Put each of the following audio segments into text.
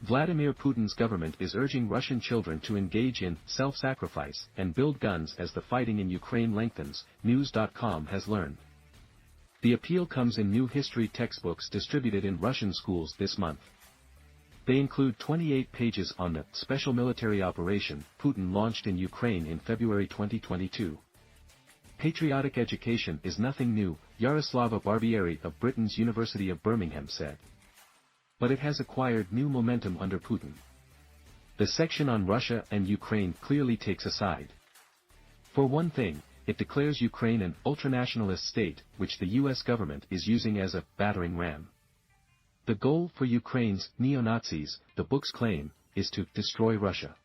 Vladimir Putin's government is urging Russian children to engage in self-sacrifice and build guns as the fighting in Ukraine lengthens, news.com has learned. The appeal comes in new history textbooks distributed in Russian schools this month. They include 28 pages on the special military operation Putin launched in Ukraine in February 2022. Patriotic education is nothing new, Yaroslava Barbieri of Britain's University of Birmingham said. But it has acquired new momentum under Putin. The section on Russia and Ukraine clearly takes a side. For one thing, it declares Ukraine an ultranationalist state, which the US government is using as a battering ram. The goal for Ukraine's neo-Nazis, the books claim, is to destroy Russia.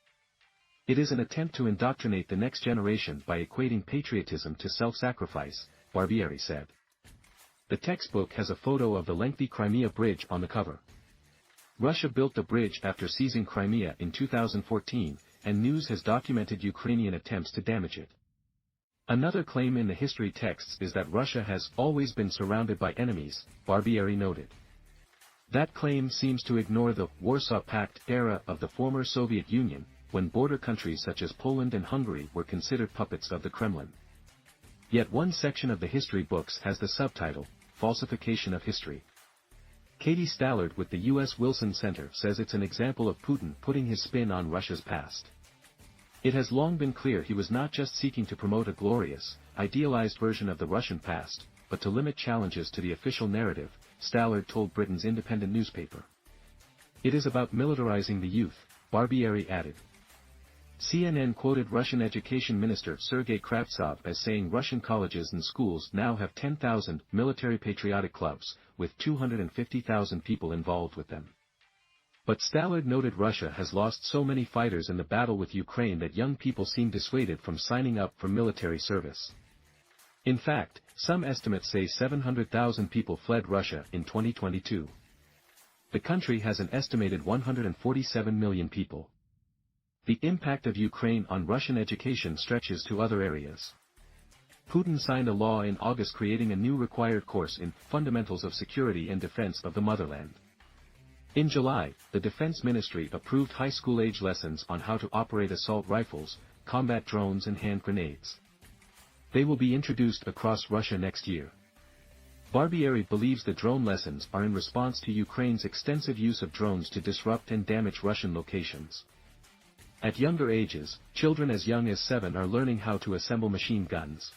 It is an attempt to indoctrinate the next generation by equating patriotism to self-sacrifice, Barbieri said. The textbook has a photo of the lengthy Crimea bridge on the cover. Russia built the bridge after seizing Crimea in 2014, and news has documented Ukrainian attempts to damage it. Another claim in the history texts is that Russia has always been surrounded by enemies, Barbieri noted. That claim seems to ignore the Warsaw Pact era of the former Soviet Union, when border countries such as Poland and Hungary were considered puppets of the Kremlin. Yet one section of the history books has the subtitle, Falsification of History. Katie Stallard with the U.S. Wilson Center says it's an example of Putin putting his spin on Russia's past. It has long been clear he was not just seeking to promote a glorious, idealized version of the Russian past, but to limit challenges to the official narrative, Stallard told Britain's independent newspaper. It is about militarizing the youth, Barbieri added. CNN quoted Russian Education Minister Sergei Kravtsov as saying Russian colleges and schools now have 10,000 military patriotic clubs, with 250,000 people involved with them. But Stallard noted Russia has lost so many fighters in the battle with Ukraine that young people seem dissuaded from signing up for military service. In fact, some estimates say 700,000 people fled Russia in 2022. The country has an estimated 147 million people. The impact of Ukraine on Russian education stretches to other areas. Putin signed a law in August creating a new required course in Fundamentals of Security and Defense of the Motherland. In July, the Defense Ministry approved high school-age lessons on how to operate assault rifles, combat drones and hand grenades. They will be introduced across Russia next year. Barbieri believes the drone lessons are in response to Ukraine's extensive use of drones to disrupt and damage Russian locations. At younger ages, children as young as 7 are learning how to assemble machine guns.